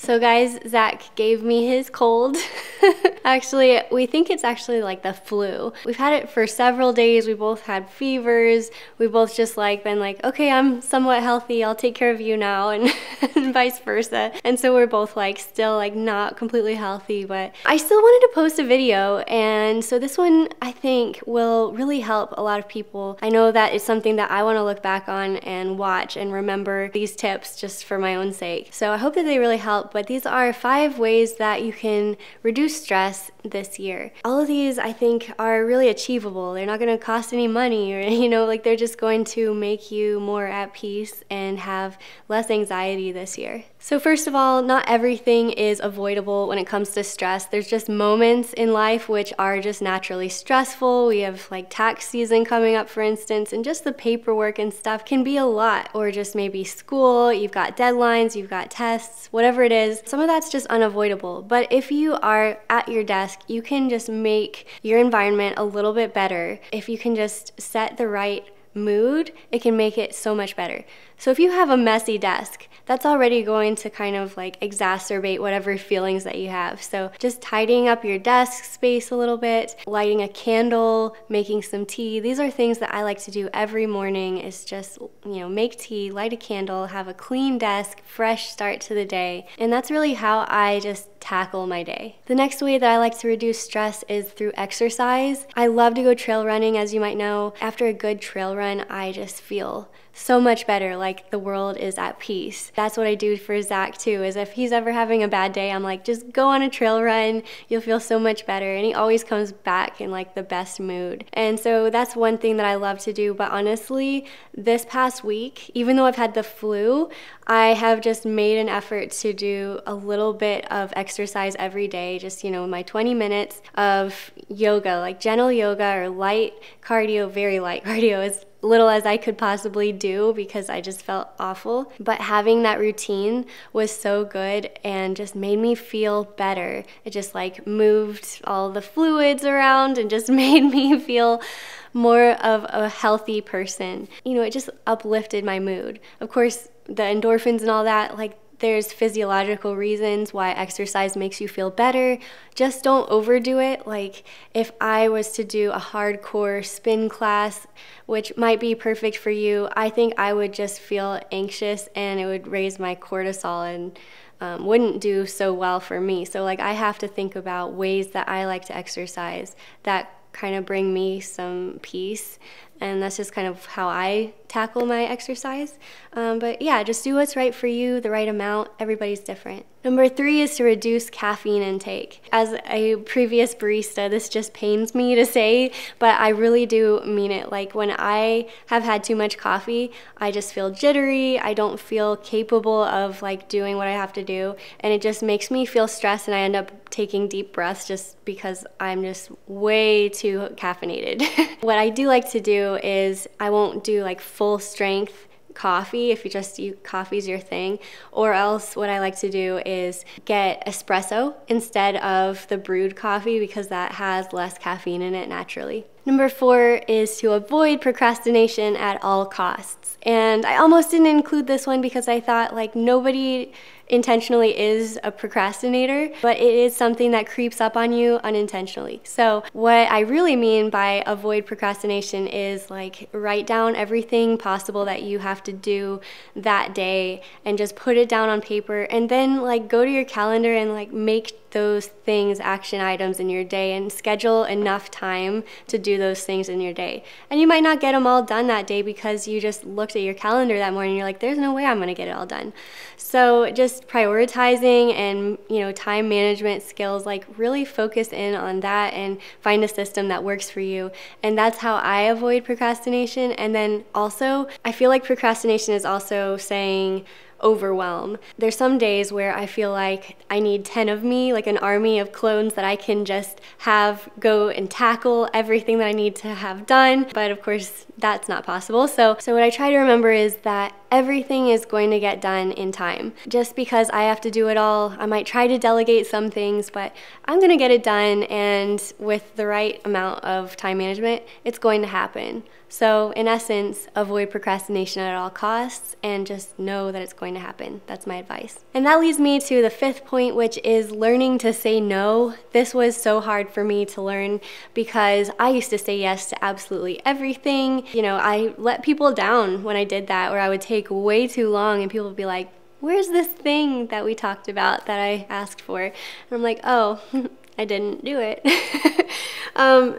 So guys, Zach gave me his cold. Actually, we think it's actually like the flu. We've had it for several days. We both had fevers. We both just like been like, okay, I'm somewhat healthy. I'll take care of you now, and, and vice versa. And so we're both like still like not completely healthy, but I still wanted to post a video. And so this one I think will really help a lot of people. I know that it's something that I want to look back on and watch and remember these tips just for my own sake. So I hope that they really help. But these are 5 ways that you can reduce stress this year. All of these I think are really achievable. They're not going to cost any money, or like they're just going to make you more at peace and have less anxiety this year. So first of all, not everything is avoidable when it comes to stress. There's just moments in life which are just naturally stressful. We have like tax season coming up, for instance, and just the paperwork and stuff can be a lot. Or just maybe school, you've got deadlines, you've got tests, whatever it is. Some of that's just unavoidable. But if you are at your desk, you can just make your environment a little bit better. If you can just set the right mood, it can make it so much better. So if you have a messy desk, that's already going to kind of like exacerbate whatever feelings that you have. So just tidying up your desk space a little bit, lighting a candle, making some tea. These are things that I like to do every morning, is just, make tea, light a candle, have a clean desk, fresh start to the day. And that's really how I just tackle my day. The next way that I like to reduce stress is through exercise. I love to go trail running, as you might know. After a good trail run, I just feel so much better, like the world is at peace. That's what I do for Zach too, is if he's ever having a bad day, I'm like, just go on a trail run, you'll feel so much better. And he always comes back in like the best mood. And so that's one thing that I love to do. But honestly, this past week, even though I've had the flu, I have just made an effort to do a little bit of exercise every day, just, my 20 minutes of yoga, like gentle yoga or light cardio, very light cardio, as little as I could possibly do because I just felt awful. But having that routine was so good and just made me feel better. It just like moved all the fluids around and just made me feel more of a healthy person. It just uplifted my mood. Of course, the endorphins and all that, like there's physiological reasons why exercise makes you feel better. Just don't overdo it. Like if I was to do a hardcore spin class, which might be perfect for you, I think I would just feel anxious and it would raise my cortisol and wouldn't do so well for me. So like I have to think about ways that I like to exercise that kind of bring me some peace. And that's just kind of how I tackle my exercise. But yeah, just do what's right for you, the right amount. Everybody's different. Number 3 is to reduce caffeine intake. As a previous barista, this just pains me to say, but I really do mean it. Like when I have had too much coffee, I just feel jittery. I don't feel capable of like doing what I have to do. And it just makes me feel stressed, and I end up taking deep breaths just because I'm just way too caffeinated. What I do like to do is I won't do like full strength coffee if coffee's your thing, or else what I like to do is get espresso instead of the brewed coffee because that has less caffeine in it naturally. Number 4 is to avoid procrastination at all costs. And I almost didn't include this one because I thought like nobody intentionally is a procrastinator, but it is something that creeps up on you unintentionally. So what I really mean by avoid procrastination is like write down everything possible that you have to do that day and just put it down on paper, and then like go to your calendar and like make those things action items in your day and schedule enough time to do those things in your day. And you might not get them all done that day because you just looked at your calendar that morning and you're like, there's no way I'm gonna get it all done. So just prioritizing and time management skills, like really focus in on that and find a system that works for you. And that's how I avoid procrastination. And then also, I feel like procrastination is also saying overwhelm. There's some days where I feel like I need 10 of me, like an army of clones that I can just have go and tackle everything that I need to have done. But of course, that's not possible. So what I try to remember is that everything is going to get done in time. Just because I have to do it all, I might try to delegate some things, but I'm gonna get it done, and with the right amount of time management, it's going to happen. So in essence, avoid procrastination at all costs and just know that it's going to happen. That's my advice. And that leads me to the 5th point, which is learning to say no. This was so hard for me to learn because I used to say yes to absolutely everything. You know, I let people down when I did that, or I would take way too long and people would be like, where's this thing that we talked about that I asked for? And I'm like, oh, I didn't do it.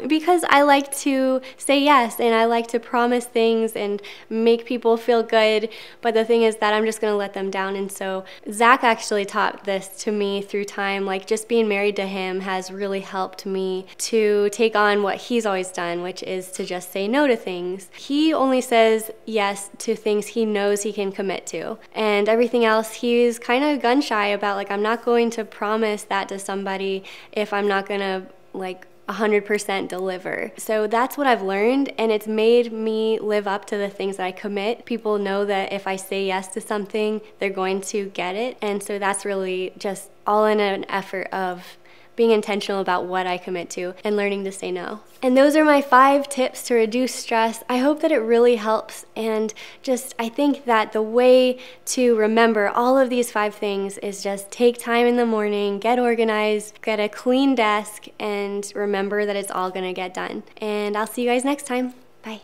Because I like to say yes, and I like to promise things and make people feel good, but the thing is that I'm just gonna let them down. And so Zach actually taught this to me through time. Like, just being married to him has really helped me to take on what he's always done, which is to just say no to things. He only says yes to things he knows he can commit to, and everything else he's kind of gun shy about. Like, I'm not going to promise that to somebody if I'm not gonna like 100% deliver. So that's what I've learned, and it's made me live up to the things that I commit. People know that if I say yes to something, they're going to get it. And so that's really just all in an effort of being intentional about what I commit to and learning to say no. And those are my 5 tips to reduce stress. I hope that it really helps, and just I think that the way to remember all of these 5 things is just take time in the morning, get organized, get a clean desk, and remember that it's all gonna get done. And I'll see you guys next time. Bye.